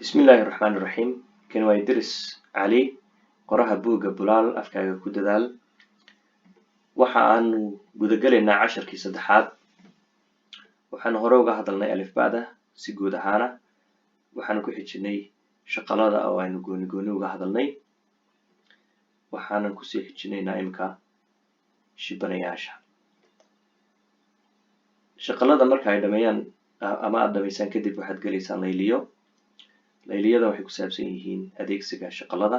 بسم الله الرحمن الرحيم كان ويدرس علي قرها بوغا بلال أفكاغا كوددال waxa aanu guda galaynaa casharkii saddexaad waxaan hore uga hadalnay alifbaada si guud ahaana waxaanu ku xijinay shaqalada oo aynu gooni uga hadalnay waxaanan kusii xijinaynaa imka shibanayaasha shaqalada marka ay dhameeyaan ama aad dhamaysaan kadib waxaad galaysaan layliyada waxay ku saabsan yihiin adeegsiga shaqalada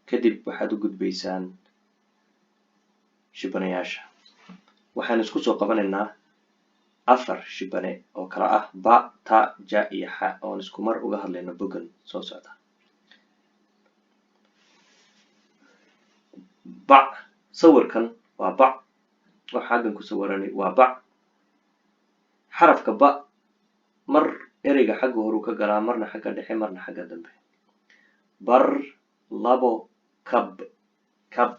kadib waxaad u gudbaysaan shibanayaasha waxaan isku soo qabanaynaa afar shibane oo kala ah ba ta ja iyo xa oo isku mar uga hadlayno bogan soo socda ba sawirkan waa ba waxa xaggan ku sawiranay waa ba xarafka ba mar ereyga xagga hore ka galaa marna xagga dhexe marna xagga dambe bar labo kab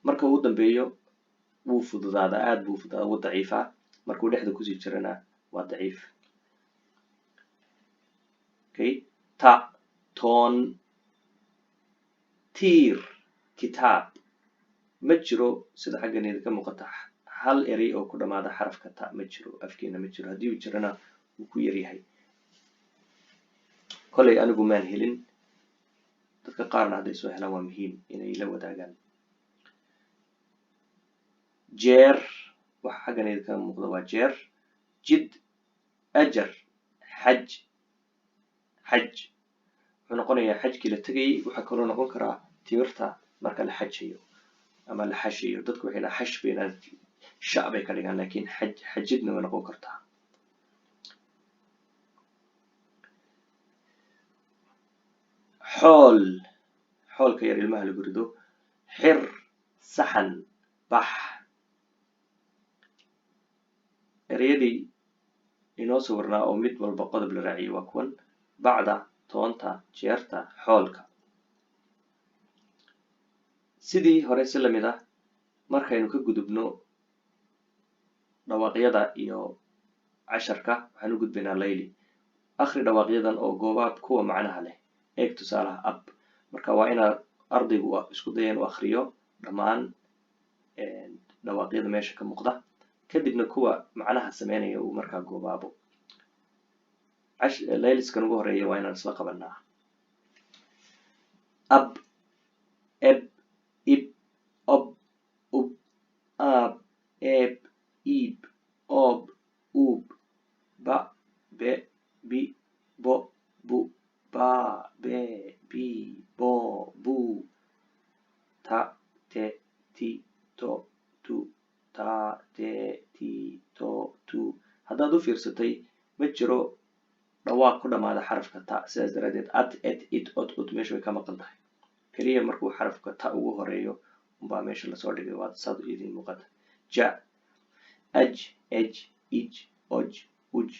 marka uu dambeeyo wuu fududaada aad buu fududaada wuu daciifa markuu dhexda ku sii jirana waa daciif ta toon tiir kitaab ma jiro sida xaggan ka muuqata hal erey oo ku dhamaada xarafka ta ma jiro afkeena ma jiro haddii uu jirana wuu ku yar yahay kolay anigu maan helin dadka qaarna hadday soo helaan waa muhiim inay la wadaagaan jeer waxa xaggan ka muuqda waa jeer jid ajar xaj wuxuu noqonayaa xajkii la tegayay waxaa kaloo noqon karaa timirta marka la xajayo ama la xashayo dadku waxay dhahaan xash bayna sha bay ka dhigaan laakiin xajidna way noqon kartaa xoolka yar ilmaha lagu rido xir saxan bax ereyadii inoo sawirnaa oo mid walba qodob la raaciyay waa kuwan bacda toonta jeerta xoolka sidii hore si lamid ah markaynu ka gudubno dhawaaqyada iyo casharka waxaan u gudbaynaa layli akhri dhawaaqyadan oo goobaab kuwa macnaha leh eeg tusaalaha ab marka waa inaad ardaygu isku daya inuu akhriyo dhammaan dhawaaqyada meesha ka muuqda kadibna kuwa macnaha sameynaya uu markaa goobaabo layliskan ugu horeeya waa inaan isla qabanaa ab eb ib ob ub aab eeb iib oob uub ba be bi bo bu ba be bi bo bu ta te ti to tu ta te ti to tu haddaad u fiirsatay ma jiro dhawaaq ku dhamaada xarafka ta sidaas daraadeed at et it ot ut meesha way ka maqan tahay keliya markuu xarafka ta ugu horeeyo unbaa meesha lasoo dhigay waa saad idin muuqata ja aj ej ij oj uj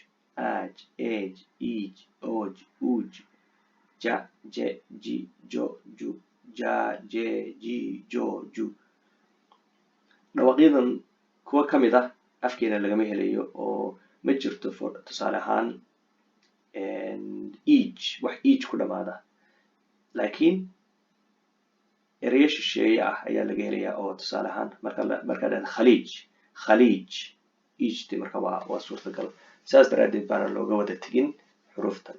aaj eej iij ooj uj ja je ji jo ju ja je ji jo ju dhawaaqyadan kuwa ka mid ah afkeena lagama helayo oo ma jirto tusaale ahaan wax iij ku dhamaada laakiin ereyo shisheeye ah ayaa laga helayaa oo tusaale ahaan markaa dhahda khaliij iijti marka waa suurtagal saas daraadeed baana looga wada tegin xuruftan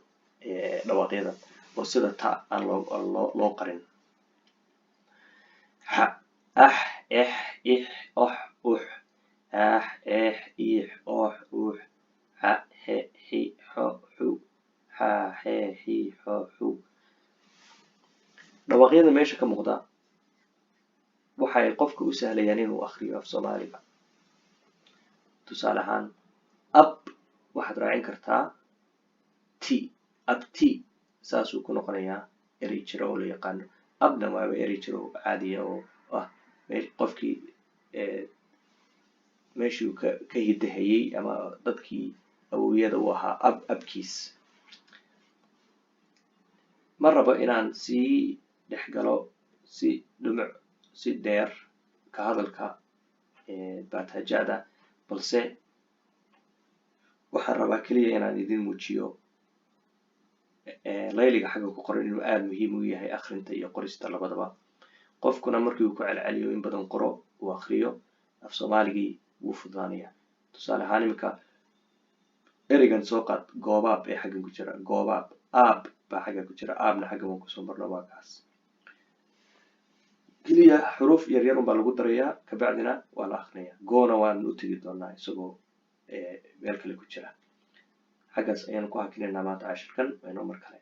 dhawaaqyadan oo sida ta aan loo qarin ax ex ix ox ux ax ex ix ox ux xa xe xi xo xu xa xe xi xo xu dhawaaqyada meesha ka muuqda waxay qofka u sahlayaan inuu akhriyo af soomaaliga tusaale ahaan ab waxaad raacin kartaa ti abti saasuu ku noqonayaa erey jiro oo la yaqaano abna waaba erey jiro caadiya oo ah qofkii meeshuu ka hidahayey ama dadkii awowyada u ahaa abkiis ma rabo inaan sii dhex galo si dhumuc si dheer ka hadalka baataajada balse waxaan rabaa keliya inaan idin muujiyo layliga xagga ku qoran inuu aad muhiim u yahay akhrinta iyo qorista labadaba qofkuna markii uu ku celceliyo in badan qoro uu akhriyo af soomaaligii wuu fududaanaya tusaale ahaan iminka ereygan soo qaad goobaab ee xaggan ku jira goobaab aab baa xagga ku jira aabna xaggan waan kusoo marno waa kaas keliya xuruuf yar yar unbaa lagu darayaa kabacdina waa la akhrinayaa goona waan u tegi doonaa isagoo meel kale ku jira xaggaas ayaan ku hakinaynaa maanta cashirkan waa inoo mar kale